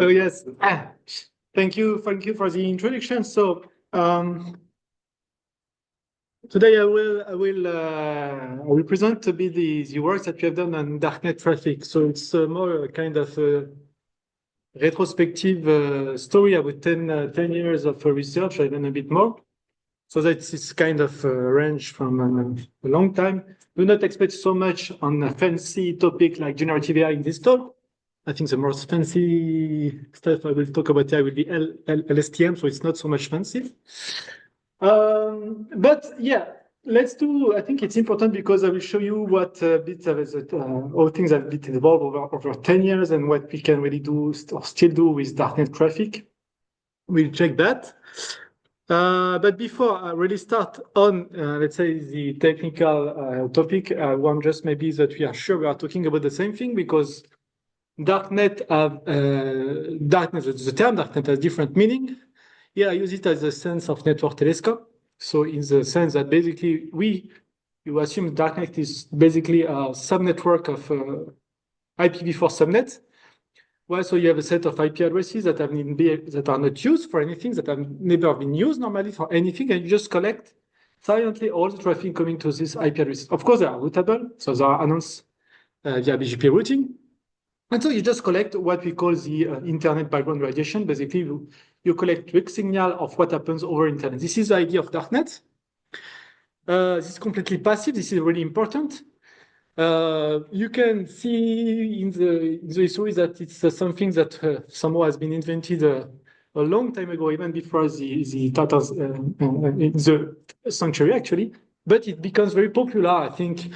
Oh yes, thank you for the introduction. So today I will present a bit the work that we have done on darknet traffic. So it's more a kind of a retrospective story about 10 years of research, even a bit more. So that's this kind of range from a long time. Do not expect so much on a fancy topic like generative AI in this talk. I think the most fancy stuff I will talk about here will be LSTM, so it's not so much fancy. But yeah, let's do. I think it's important because I will show you what bits of all things have been evolved over 10 years and what we can really do or still do with darknet traffic. We'll check that. But before I really start on, let's say, the technical topic, one just maybe that we are sure we are talking about the same thing because darknet, the term darknet has different meaning. Here I use it as a sense of network telescope. So in the sense that basically you assume darknet is basically a subnetwork of IPv4 subnet. Well, so you have a set of IP addresses that are not used for anything, that have never been used normally for anything, and you just collect silently all the traffic coming to this IP address. Of course, they are routable, so they are announced via BGP routing. And so you just collect what we call the internet background radiation. Basically, you collect weak signal of what happens over internet. This is the idea of darknet. This is completely passive. This is really important. You can see in the history that it's something that somehow has been invented a long time ago, even before the Tatars in the century, actually. But it becomes very popular, I think,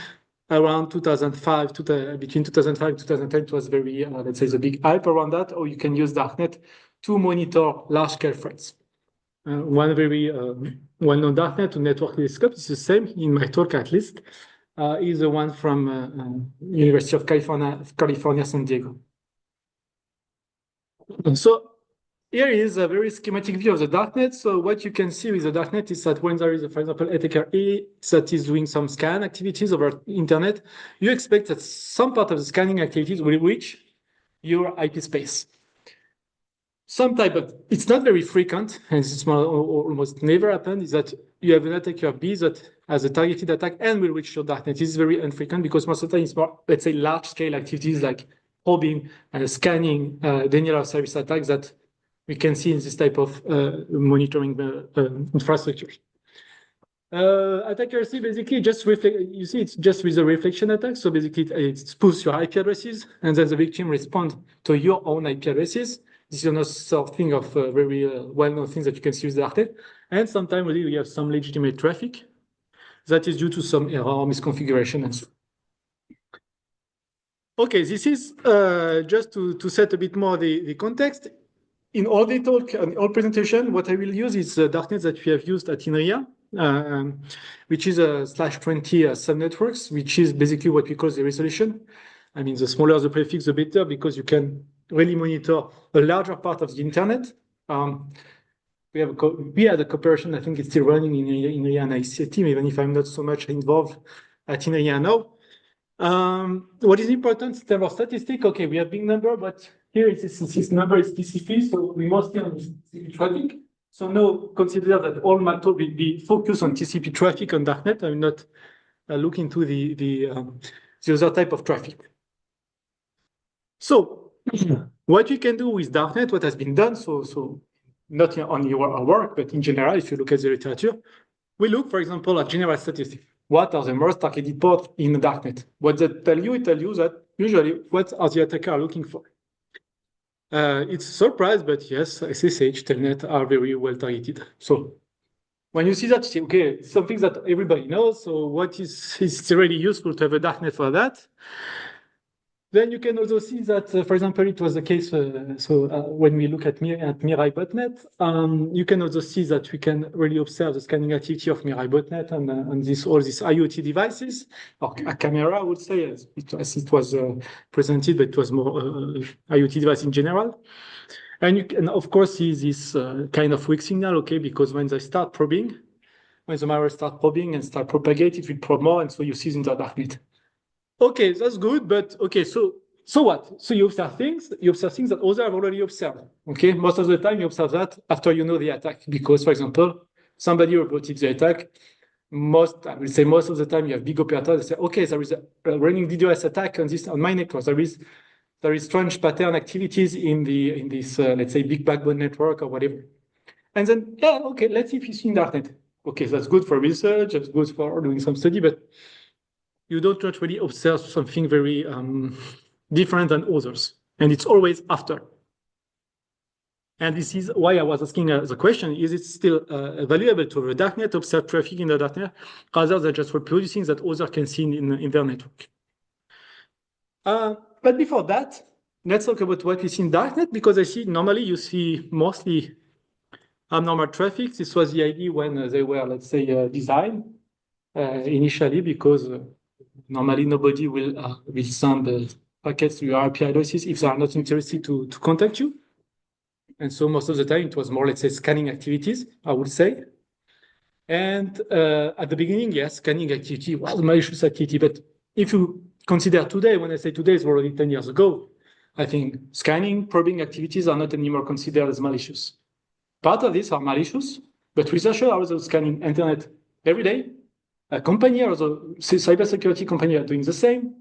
around 2005, between 2005 and 2010, it was very, let's say, the big hype around that, or you can use darknet to monitor large-scale threats. One very well-known darknet to network telescope is the same, in my talk at least, is the one from University of California, San Diego. So here is a very schematic view of the darknet. So what you can see with the darknet is that when there is, for example, attacker A that is doing some scan activities over internet, you expect that some part of the scanning activities will reach your IP space. Some type of, it's not very frequent, and it's almost never happened, is that you have an attacker B that has a targeted attack and will reach your darknet. This is very infrequent because most of the time it's more, let's say, large-scale activities like probing and scanning, denial of service attacks that we can see in this type of monitoring infrastructure. Attacker C basically just reflect. You see, it's just with a reflection attack. So basically, it spoofs your IP addresses, and then the victim responds to your own IP addresses. This is another sort of thing of very well-known things that you can see with Darknet. And sometimes really we have some legitimate traffic that is due to some error or misconfiguration and so on. Okay, this is just to set a bit more the context. In all the talk and all presentation, what I will use is the darknet that we have used at Inria, which is a /20 subnetworks, which is basically what we call the resolution. I mean, the smaller the prefix, the better, because you can really monitor a larger part of the internet. We had a cooperation, I think it's still running in Inria and ICT team, even if I'm not so much involved at Inria now. What is important in terms of statistics, okay, we have big number, but here this number is TCP, so we mostly on TCP traffic. So now consider that all my talk will be focused on TCP traffic on darknet. I will not look into the other type of traffic. So what you can do with darknet, what has been done, so not only our work, but in general, if you look at the literature, we look, for example, at general statistics. What are the most targeted ports in the darknet? What that tell you? It tells you that usually what are the attackers looking for? It's a surprise, but yes, SSH, Telnet are very well targeted. So when you see that, you say, okay, something that everybody knows. So what is really useful to have a darknet for that? Then you can also see that, for example, it was the case. When we look at Mirai botnet, you can also see that we can really observe the scanning activity of Mirai botnet and all these IoT devices, or a camera, I would say, as it was presented, but it was more IoT device in general. And you can, of course, see this kind of weak signal, okay, because when they start probing, when the malware start probing and start propagating, it will probe more, and so you see in the darknet. Okay, that's good, but okay, so so what? So you observe things that others have already observed. Okay, most of the time you observe that after you know the attack, because, for example, somebody reported the attack. I will say most of the time you have big operators that say, okay, there is a running DDoS attack on my network. There is strange pattern activities in this let's say big backbone network or whatever. And then, yeah, okay, let's see if it's in Darknet. Okay, so that's good for research, that's good for doing some study, but you don't really observe something very different than others. And it's always after. And this is why I was asking the question, is it still valuable to have a Darknet, observe traffic in the Darknet, rather than just reproducing that others can see in their network? But before that, let's talk about what is in Darknet, because I see normally you see mostly abnormal traffic. This was the idea when they were, let's say, designed initially, because normally nobody will send packets to your IP addresses if they are not interested to contact you. And so most of the time it was more, let's say, scanning activities, I would say. And at the beginning, yes, scanning activity was malicious activity. But if you consider today, when I say today, it's already 10 years ago, I think scanning, probing activities are not anymore considered as malicious. Part of these are malicious, but researchers are also scanning internet every day. A company, also cybersecurity company, are doing the same.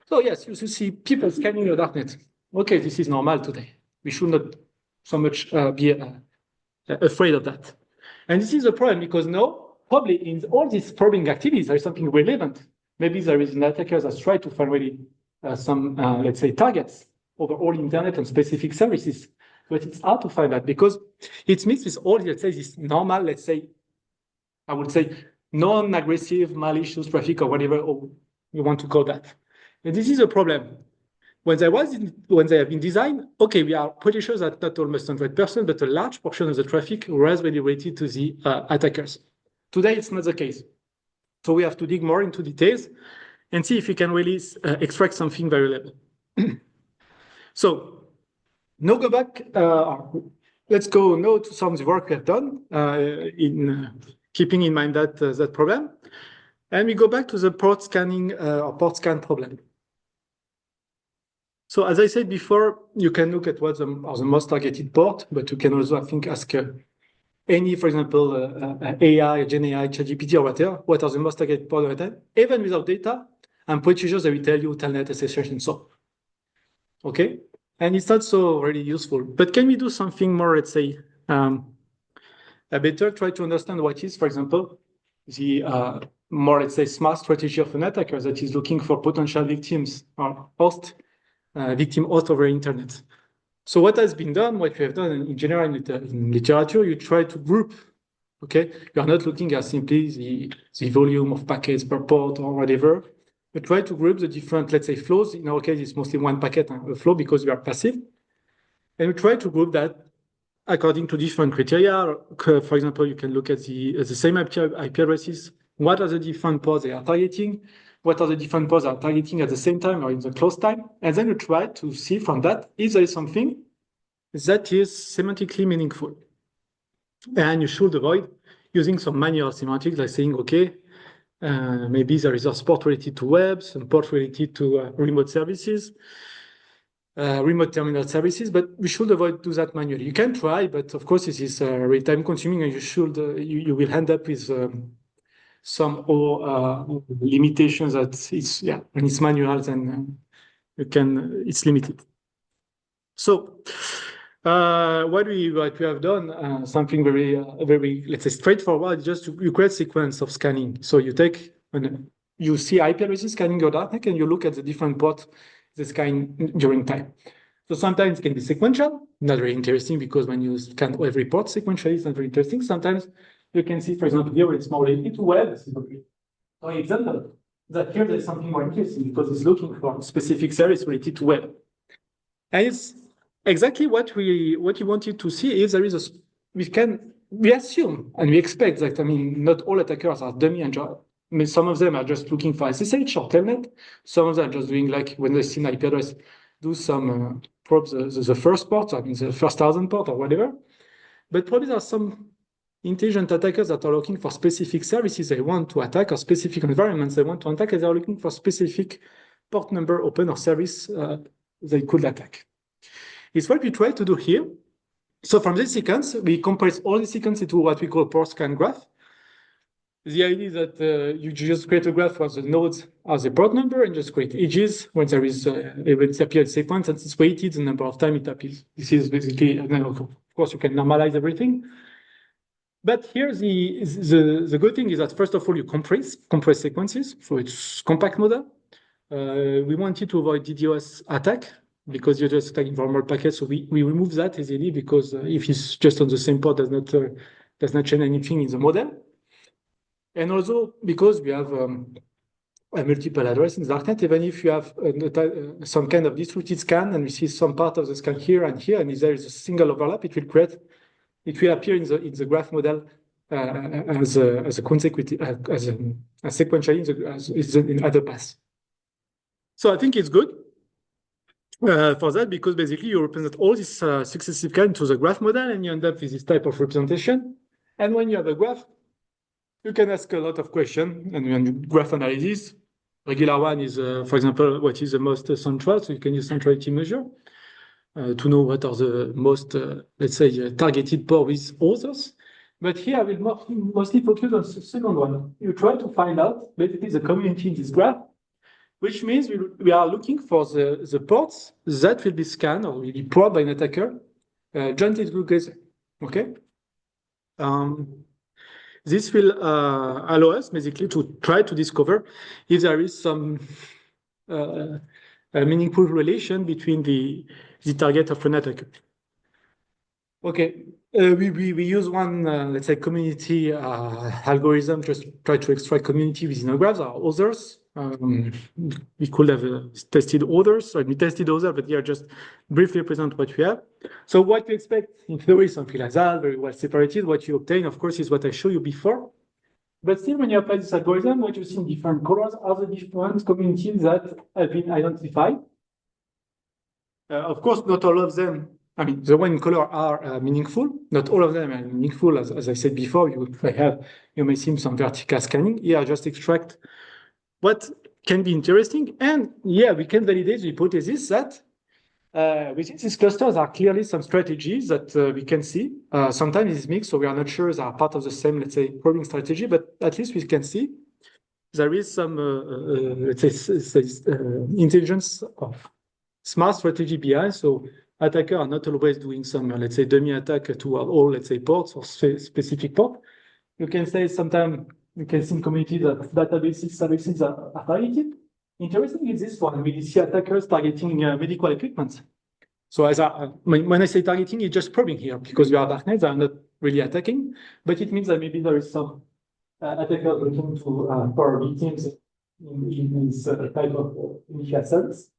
So yes, you should see people scanning the Darknet. Okay, this is normal today. We should not so much be afraid of that. And this is a problem, because now, probably in all these probing activities, there is something relevant. Maybe there is an attacker that's trying to find really some, let's say, targets over all internet and specific services. But it's hard to find that, because it's mixed with all, let's say, this normal, let's say, I would say, non-aggressive, malicious traffic, or whatever you want to call that. And this is a problem. When they have been designed, okay, we are pretty sure that not almost 100%, but a large portion of the traffic was really related to the attackers. Today, it's not the case. So we have to dig more into details and see if we can really extract something valuable. So now go back. Let's go now to some of the work we have done in keeping in mind that problem. And we go back to the port scanning or port scan problem. So as I said before, you can look at what are the most targeted port, but you can also, I think, ask any, for example, AI, Gen AI, ChatGPT, or whatever, what are the most targeted port of the time? Even without data, I'm pretty sure they will tell you telnet, SSH, and so on. Okay? And it's not so really useful. But can we do something more, let's say, better, try to understand what is, for example, the more, let's say, smart strategy of an attacker that is looking for potential victims or victim host over internet. So what has been done, what we have done in general in literature, you try to group, okay? You are not looking at simply the volume of packets per port or whatever. You try to group the different, let's say, flows. In our case, it's mostly one packet a flow because we are passive. And we try to group that according to different criteria. For example, you can look at the same IP addresses. What are the different ports they are targeting? What are the different ports are targeting at the same time or in the close time? And then you try to see from that if there is something that is semantically meaningful. And you should avoid using some manual semantics, like saying, okay, maybe there is a port related to web, some port related to remote services, remote terminal services, but we should avoid do that manually. You can try, but of course, this is very time consuming, and you will end up with some limitations that when it's manual, then it's limited. So what we have done, something very, let's say, straightforward, just you create sequence of scanning. So you take, you see IP addresses scanning your Darknet, and you look at the different ports they scan during time. So sometimes it can be sequential, not very interesting, because when you scan every port sequentially, it's not very interesting. Sometimes you can see, for example, here it's more related to web. For example, that here there's something more interesting because it's looking for a specific service related to web. And it's exactly what we wanted to see. If there is we assume and we expect that, not all attackers are dummy and some of them are just looking for SSH or telnet. Some of them are just doing, like, when they see an IP address, do some probes the first port, the first 1,000 port or whatever. But probably there are some intelligent attackers that are looking for specific services they want to attack, or specific environments they want to attack, and they are looking for specific port number open or service they could attack. It's what we try to do here. So from this sequence, we compress all the sequence into what we call port scan graph. The idea is that you just create a graph where the nodes are the port number and just create edges when there is it appears sequence and it's weighted the number of times it appears. This is basically, of course, you can normalize everything. But here the good thing is that first of all you compress sequences, so it's compact model. We wanted to avoid DDoS attack because you're just attacking normal packets, so we remove that easily because if it's just on the same port, does not change anything in the model. And also because we have a multiple address in Darknet, even if you have some kind of distributed scan and we see some part of the scan here, and if there is a single overlap, it will appear in the graph model as a consecutive, as sequentially as in other paths. So I think it's good for that because basically you represent all this successive scan to the graph model and you end up with this type of representation. And when you have a graph, you can ask a lot of questions and when you graph analysis. Regular one is, for example, what is the most central? So you can use centrality measure to know what are the most, let's say, targeted port with others. But here I will mostly focus on the second one. You try to find out basically the community in this graph, which means we are looking for the ports that will be scanned or will be probed by an attacker jointly together. Okay. This will allow us basically to try to discover if there is some a meaningful relation between the target of an attacker. Okay, we use one, let's say, community algorithm, just try to extract community within a graph. There are others. We could have tested others, so we tested others, but here just briefly present what we have. So what you expect in theory, something like that, very well separated. What you obtain, of course, is what I showed you before. But still, when you apply this algorithm, what you see in different colors are the different communities that have been identified. Of course, not all of them. I mean, the one in color are meaningful. Not all of them are meaningful. As I said before, you may see some vertical scanning. Here, I just extract what can be interesting. And yeah, we can validate the hypothesis that within these clusters are clearly some strategies that we can see. Sometimes it's mixed, so we are not sure they are part of the same, let's say, probing strategy, but at least we can see there is some, let's say, intelligence of smart strategy behind. So attackers are not always doing some, let's say, dummy attack to all, let's say, ports or specific port. You can say sometimes you can see in community that databases, services are targeted. Interesting is this one. We see attackers targeting medical equipment. So when I say targeting, it's just probing here because we are Darknet, they are not really attacking, but it means that maybe there is some attackers looking to for victims in this type of initial service.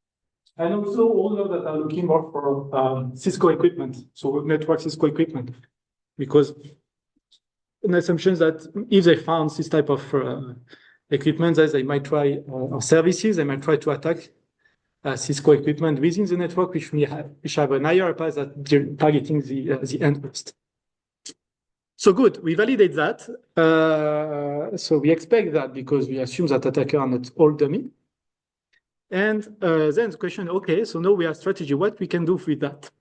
And also all those that are looking more for Cisco equipment, so network Cisco equipment, because an assumption that if they found this type of equipment, that they might try, or services, they might try to attack Cisco equipment within the network, which have an higher path that targeting the end host. So good, we validate that. So we expect that because we assume that attackers are not all dummy. And then the question, okay, so now we have strategy, what we can do with that?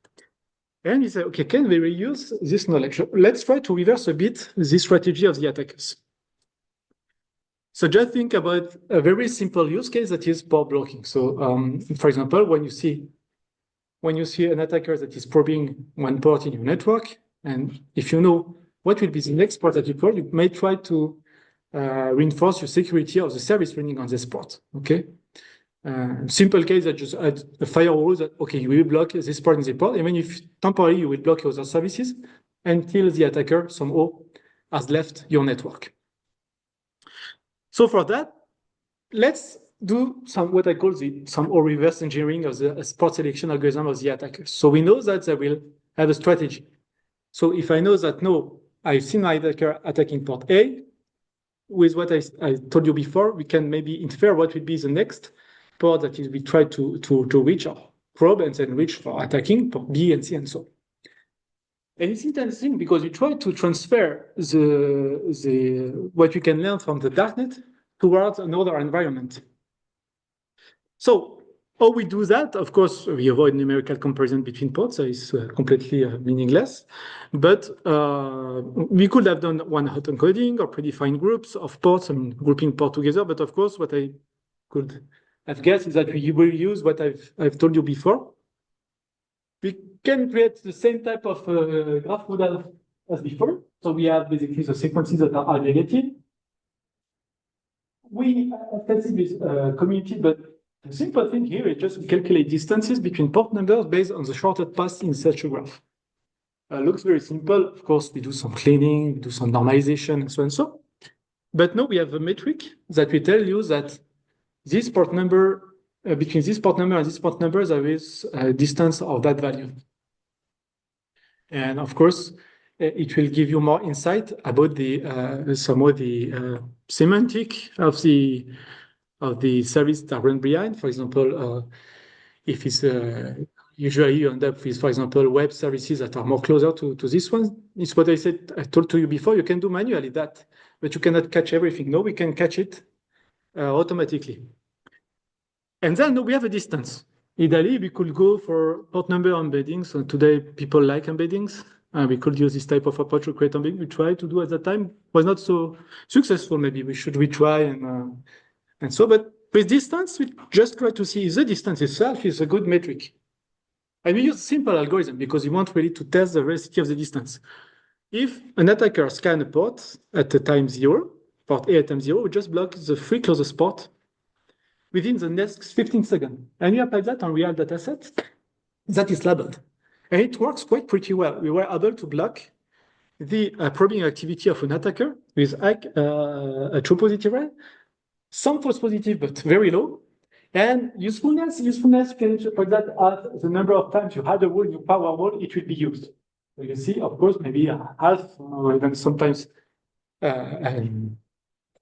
And we say, okay, can we reuse this knowledge? Let's try to reverse a bit the strategy of the attackers. So just think about a very simple use case that is port blocking. So for example, when you see an attacker that is probing one port in your network, and if you know what will be the next port that you probe, you may try to reinforce your security of the service running on this port, okay? Simple case that just add a firewall that, okay, you will block this port in the port, even if temporarily you will block your other services until the attacker somehow has left your network. So for that, let's do what I call some reverse engineering of the port selection algorithm of the attackers. So we know that they will have a strategy. So if I know that, no, I've seen my attacker attacking port A, with what I told you before, we can maybe infer what will be the next port that is we try to reach or probe and then reach for attacking port B and C and so on. And it's interesting because we try to transfer what we can learn from the Darknet towards another environment. So how we do that, of course, we avoid numerical comparison between ports, so it's completely meaningless. But we could have done one hot encoding or predefined groups of ports, I mean, grouping port together. But of course, what I could have guessed is that we will use what I've told you before. We can create the same type of graph model as before. So we have basically the sequences that are aggregated. We can see this community, but the simple thing here is just calculate distances between port numbers based on the shortest path in such a graph. Looks very simple. Of course, we do some cleaning, we do some normalization, and so and so. But now we have a metric that we tell you that this port number, between this port number and this port number, there is a distance of that value. And of course, it will give you more insight about the some of the semantic of the service that run behind. For example, if it's usually you end up with, for example, web services that are more closer to this one. It's what I told to you before. You can do manually that, but you cannot catch everything. No, we can catch it automatically. And then we have a distance. Ideally, we could go for port number embeddings. So today, people like embeddings. We could use this type of approach to create embedding. We tried to do at that time. Was not so successful. Maybe we should retry and so. But with distance, we just try to see if the distance itself is a good metric. And we use a simple algorithm because we want really to test the veracity of the distance. If an attacker scans a port at the time 0, port A at time 0, we just block the 3 closest port within the next 15 seconds. And you apply that on real data sets, that is labeled. And it works pretty well. We were able to block the probing activity of an attacker with a true positive rate, some false positive, but very low. And usefulness, you can interpret that as the number of times you had a wall, you power wall, it will be used. So you see, of course, maybe half or even sometimes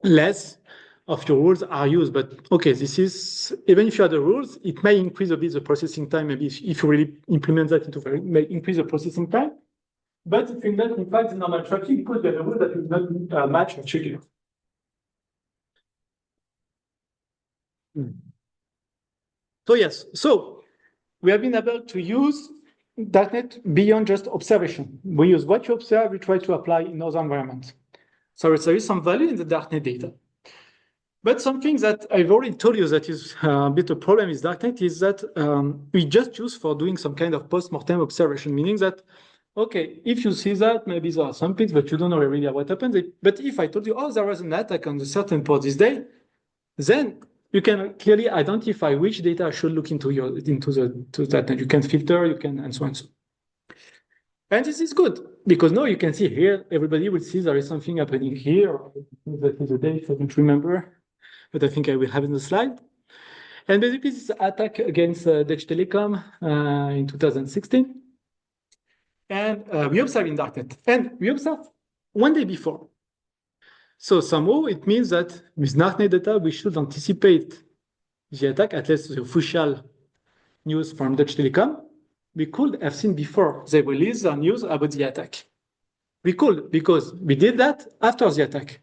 less of your rules are used. But okay, this is, even if you have the rules, it may increase a bit the processing time. Maybe if you really implement that into it may increase the processing time. But it will not impact the normal traffic because you have a rule that will not match a trigger. So yes, so we have been able to use Darknet beyond just observation. We use what you observe, we try to apply in other environments. So there is some value in the Darknet data. But something that I've already told you that is a bit of a problem with Darknet is that we just use for doing some kind of post-mortem observation, meaning that, okay, if you see that, maybe there are some peaks, but you don't know really what happens. But if I told you, oh, there was an attack on a certain port this day, then you can clearly identify which data should look into that, and you can filter, you can, and so on. And this is good because now you can see here, everybody will see there is something happening here. That is a date I don't remember, but I think I will have in the slide. And basically, this attack against Deutsche Telekom in 2016, and we observed in Darknet, and we observed one day before. So somehow it means that with Darknet data, we should anticipate the attack, at least the official news from Deutsche Telekom. We could have seen before they released their news about the attack. We could, because we did that after the attack.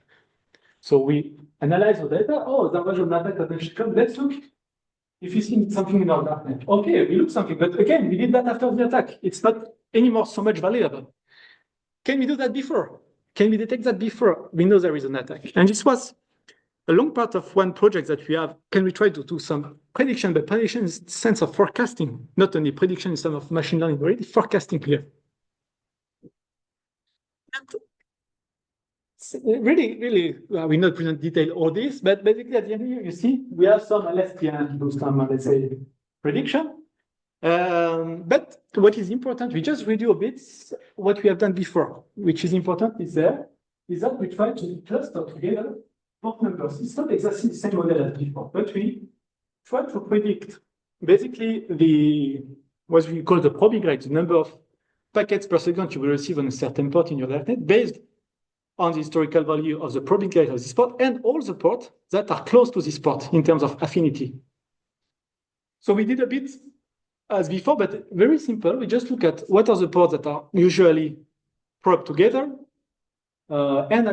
So we analyze the data. Oh, there was an attack at Deutsche Telekom. Let's look if you see something in our Darknet. Okay, we look something, but again, we did that after the attack. It's not anymore so much valuable. Can we do that before? Can we detect that before we know there is an attack? And this was a long part of one project that we have. Can we try to do some prediction, but prediction in the sense of forecasting, not only prediction in terms of machine learning, but really forecasting here. And really, we not present detail all this, but basically at the end here, you see, we have some LSTM, do some, let's say, prediction. But what is important, we just review a bit what we have done before, which is important is that we try to cluster together port numbers. It's not exactly the same model as before, but we try to predict basically what we call the probing rate, the number of packets per second you will receive on a certain port in your Darknet based on the historical value of the probing rate of this port and all the ports that are close to this port in terms of affinity. So we did a bit as before, but very simple. We just look at what are the ports that are usually probed together, and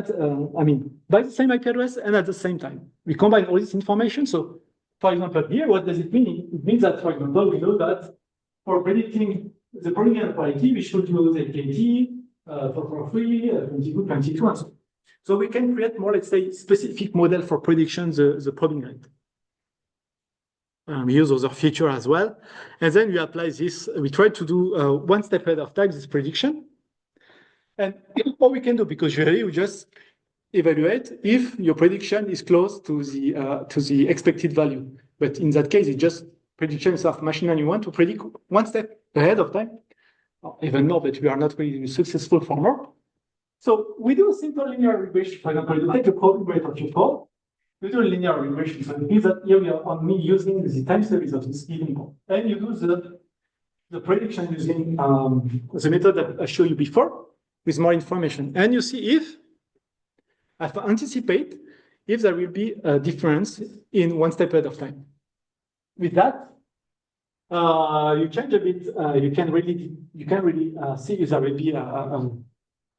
by the same IP address and at the same time. We combine all this information. So for example, here, what does it mean? It means that, for example, we know that for predicting the Probing quality, we should use AKT, 443, 22, 22, and so on. So we can create more, let's say, specific model for prediction the probing rate. We use other feature as well. And then we apply this, we try to do one step ahead of time, this prediction. And what we can do, because usually we just evaluate if your prediction is close to the expected value. But in that case, it's just predictions of machine learning. You want to predict one step ahead of time, or even more, but we are not really successful for more. So we do a simple linear regression. For example, you take the probing rate of your code, you do a linear regression. So it means that here we are only using the time series of this given code. And you do the prediction using the method that I showed you before with more information. And you see if I anticipate if there will be a difference in one step ahead of time. With that, you change a bit. You can really see if there will be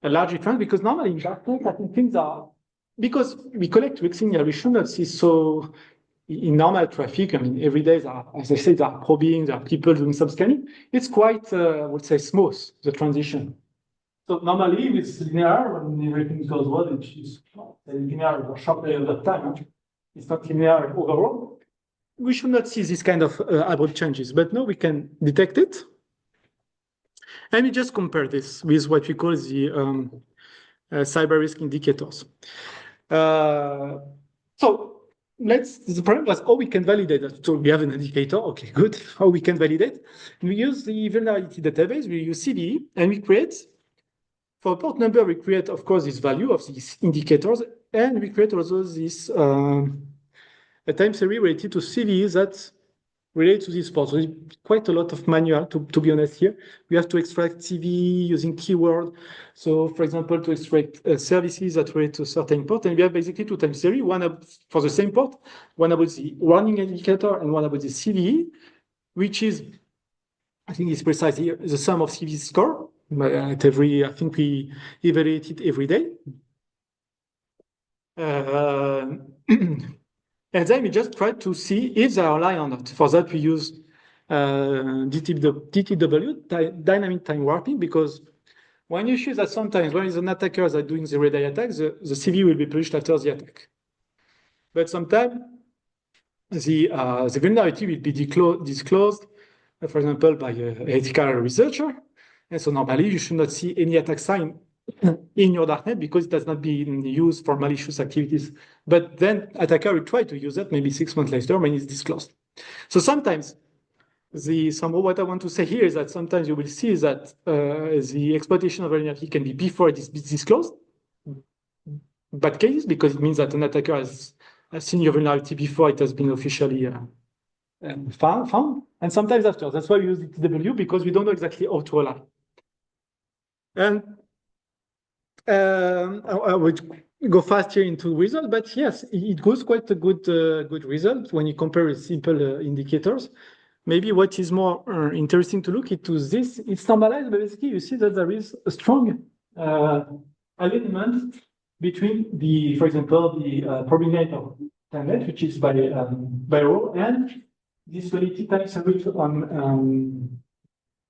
a large difference, because normally in Darknet, I think things are, because we collect weak signal, we should not see so in normal traffic. I mean, every day, as I said, there are probing, there are people doing some scanning. It's quite, I would say, smooth, the transition. So normally with linear, when everything goes well, it's linear over a short period of time. It's not linear overall. We should not see this kind of abrupt changes, but now we can detect it. And we just compare this with what we call the cyber risk indicators. So the problem was how we can validate that. So we have an indicator, okay, good. How we can validate? We use the vulnerability database, we use CVE, and we create, for port number, we create, of course, this value of these indicators, and we create also this a time series related to CVEs that relate to this port. So it's quite a lot of manual, to be honest here. We have to extract CVE using keyword. So for example, to extract services that relate to a certain port, and we have basically two time series, one for the same port, one about the warning indicator and one about the CVE, which is, I think it's precise here, the sum of CVE score. At every, I think we evaluate it every day. And then we just try to see if they are aligned or not. For that, we use DTW, dynamic time warping, because one issue is that sometimes when an attacker is doing the red eye attack, the CV will be published after the attack. But sometimes the vulnerability will be disclosed, for example, by an ethical researcher. And so normally you should not see any attack sign in your darknet because it has not been used for malicious activities. But then attacker will try to use that maybe 6 months later when it's disclosed. So sometimes what I want to say here is that sometimes you will see that the exploitation of vulnerability can be before it is disclosed. Bad case, because it means that an attacker has seen your vulnerability before it has been officially found. And sometimes after. That's why we use DTW, because we don't know exactly how to align. And I would go fast here into result, but yes, it goes quite a good result when you compare with simple indicators. Maybe what is more interesting to look into this, it's normalized, but basically you see that there is a strong alignment between for example, the probing rate of Darknet, which is by row, and this quality time series on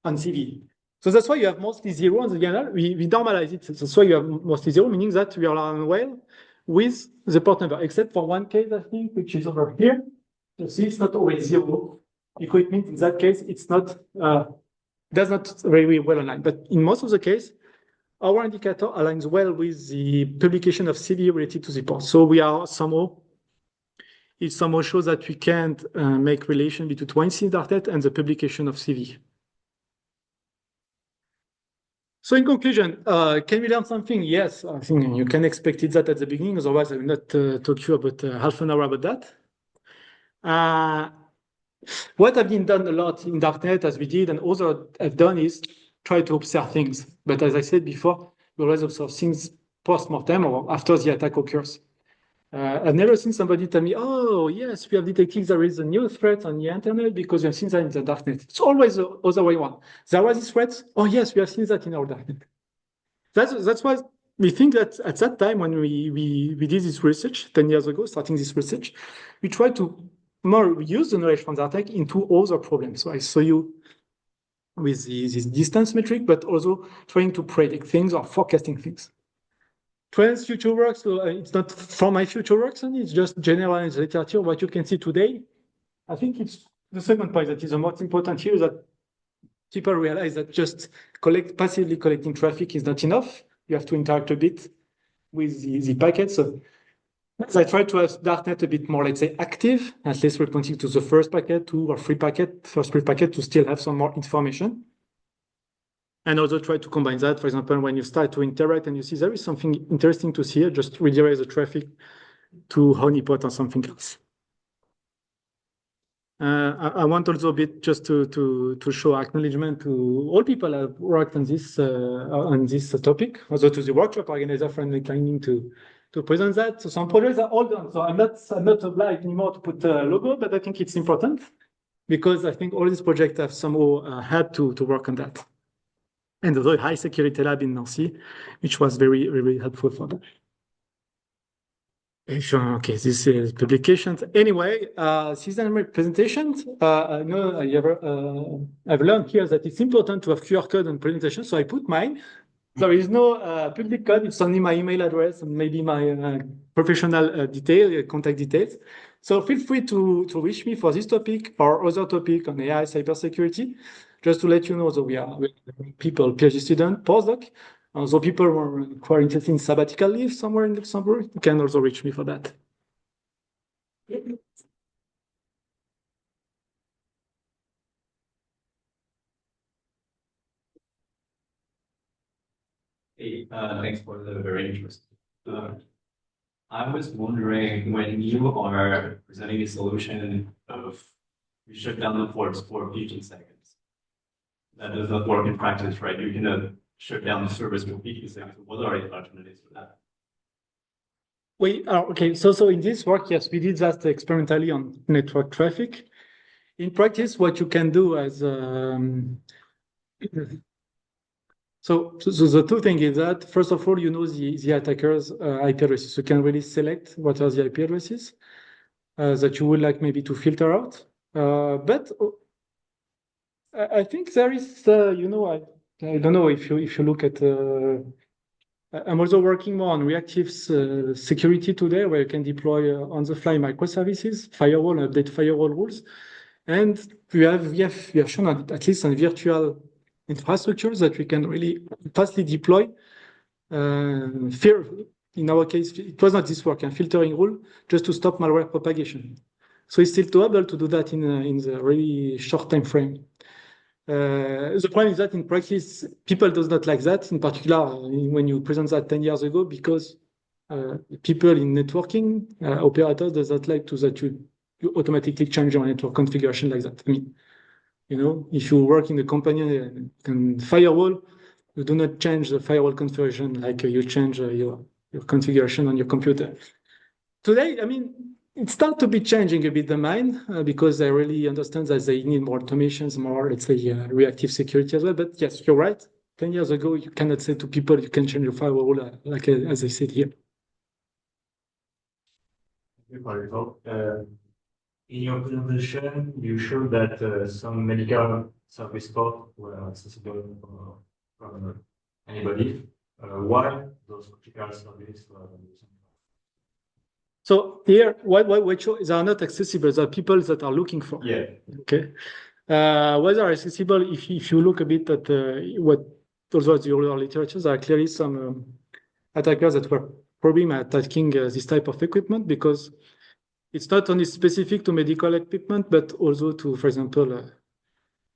CV. So that's why you have mostly zero on the general. We normalize it. So that's why you have mostly zero, meaning that we are aligned well with the port number, except for one case, I think, which is over here. You see, it's not always zero. Because it means in that case, it's not does not very well align. But in most of the case, our indicator aligns well with the publication of CV related to the port. So we are it somehow shows that we can't make relation between one Darknet and the publication of CV. So in conclusion, can we learn something? Yes, I think you can expect that at the beginning. Otherwise, I will not talk to you about half an hour about that. What I've been done a lot in Darknet, as we did, and others have done, is try to observe things. But as I said before, we always observe things post-mortem or after the attack occurs. I've never seen somebody tell me, oh, yes, we have detected there is a new threat on the internet because we have seen that in the Darknet. It's always the other way around. There was this threat. Oh, yes, we have seen that in our Darknet. That's why we think that at that time when we did this research, 10 years ago, starting this research, we tried to more use the knowledge from Darknet into other problems. So I saw you with this distance metric, but also trying to predict things or forecasting things. Trends, future works, so it's not from my future works, and it's just generalized literature. What you can see today, I think it's the second point that is the most important here, is that people realize that just passively collecting traffic is not enough. You have to interact a bit with the packets. So I try to have Darknet a bit more, let's say, active, at least responding to the first packet, first three packet to still have some more information. And also try to combine that. For example, when you start to interact and you see there is something interesting to see here, just redirect the traffic to honeypot or something else. I want also a bit just to show acknowledgement to all people who have worked on this topic, also to the workshop organizer for declining to present that. So some projects are all done. So I'm not obliged anymore to put a logo, but I think it's important because I think all these projects have somehow had to work on that. And the high security lab in Nancy, which was very, very helpful for that. Okay, this is publications. Anyway, season presentations. I know I've learned here that it's important to have QR code on presentation, so I put mine. There is no public code. It's only my email address and maybe my professional contact details. So feel free to reach me for this topic or other topic on AI cybersecurity. Just to let you know that we are people, PhD student, postdoc. So people who are interested in sabbatical leave somewhere in Luxembourg, you can also reach me for that. Hey, thanks for the very interesting. I was wondering, when you are presenting a solution of you shut down the ports for 15 seconds, that does not work in practice, right? You cannot shut down the service for 15 seconds. What are the alternatives for that? Okay, so in this work, yes, we did that experimentally on network traffic. In practice, what you can do as so the two things is that, first of all, you know the attacker's IP addresses. You can really select what are the IP addresses that you would like maybe to filter out. But I think there is, I don't know if you look at. I'm also working more on reactive security today, where you can deploy on-the-fly microservices, firewall, update firewall rules, and we have shown at least on virtual infrastructures that we can really fastly deploy. In our case, it was not this work, and filtering rule just to stop malware propagation. So it's still doable to do that in the really short time frame. The problem is that in practice, people does not like that, in particular when you present that 10 years ago, because people in networking, operators does not like that you automatically change your network configuration like that. I mean, if you work in a company and firewall, you do not change the firewall configuration like you change your configuration on your computer. Today, I mean, it starts to be changing a bit the mind because I really understand that they need more automations, more, let's say, reactive security as well. But yes, you're right. 10 years ago, you cannot say to people you can change your firewall, like as I said here. In your presentation, you showed that some medical service ports were accessible from anybody. Why those critical services were using? So here, what they are not accessible. There are people that are looking for. Yeah. Okay. Whether accessible, if you look a bit at what also the older literature, there are clearly some attackers that were probably attacking this type of equipment because it's not only specific to medical equipment, but also to, for example,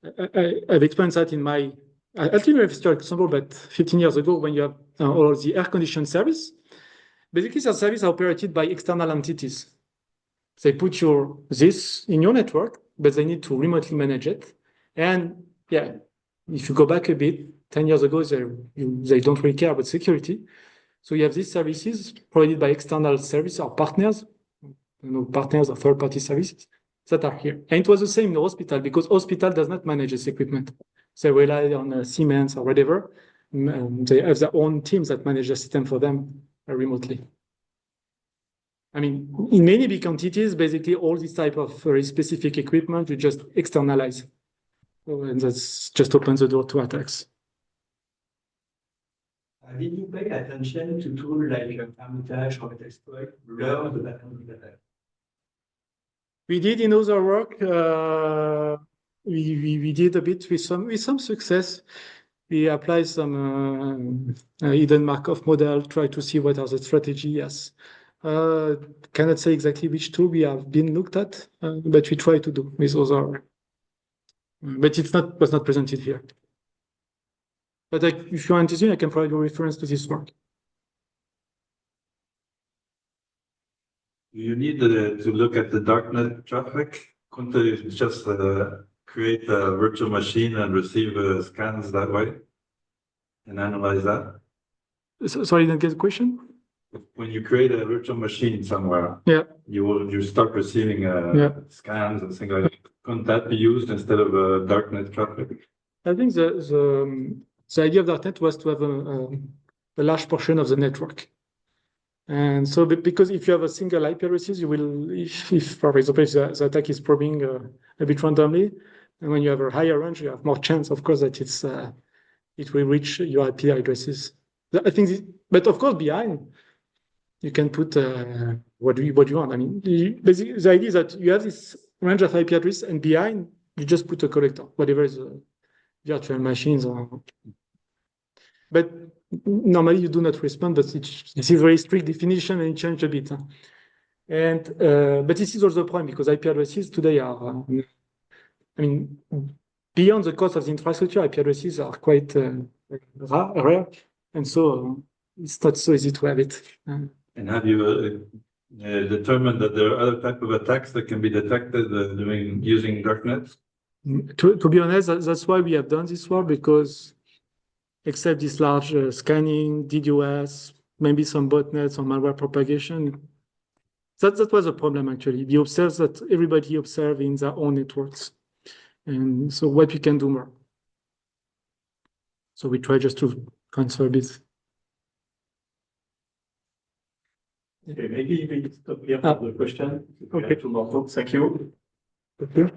I've experienced that in my, I didn't register example, but 15 years ago when you have all the air conditioned service. Basically, the service are operated by external entities. They put this in your network, but they need to remotely manage it. And yeah, if you go back a bit, 10 years ago, they don't really care about security. So you have these services provided by external service or partners, partners or third-party services that are here. And it was the same in the hospital because hospital does not manage this equipment. They rely on Siemens or whatever. They have their own teams that manage the system for them remotely. I mean, in many big entities, basically all this type of very specific equipment, you just externalize. So, and that's just opens the door to attacks. Did you pay attention to tools like Hermitage or Metasploit learn the pattern of the attack? We did in other work. We did a bit with some success. We applied some hidden Markov model, try to see what are the strategy. Yes, cannot say exactly which tool we have been looked at, but we try to do with other. But was not presented here. But if you're interested, I can provide you reference to this work. You need to look at the darknet traffic. Couldn't you just create a virtual machine and receive scans that way and analyze that? Sorry, I didn't get the question. When you create a virtual machine somewhere, Yeah, you start receiving scans and things like that. Couldn't that be used instead of darknet traffic? I think the idea of Darknet was to have a large portion of the network. And so, because if you have a single IP addresses, you will, if for example, if the attack is probing a bit randomly, and when you have a higher range, you have more chance, of course, that it will reach your IP addresses. I think, but of course, behind, you can put what you want. I mean, basically, the idea is that you have this range of IP address, and behind, you just put a collector, whatever is virtual machines or. But normally you do not respond, but this is a very strict definition and it changed a bit. And but this is also a problem because IP addresses today are, I mean, beyond the cost of the infrastructure, IP addresses are quite rare, and so it's not so easy to have it. And have you determined that there are other type of attacks that can be detected using darknet? To be honest, that's why we have done this work, because except this large scanning, DDoS, maybe some botnets or malware propagation. That was a problem, actually. We observed that everybody observed in their own networks. And so what we can do more. So we try just to transfer this. Okay, maybe we stop here for the question. Okay. Tomorrow. Thank you. Okay.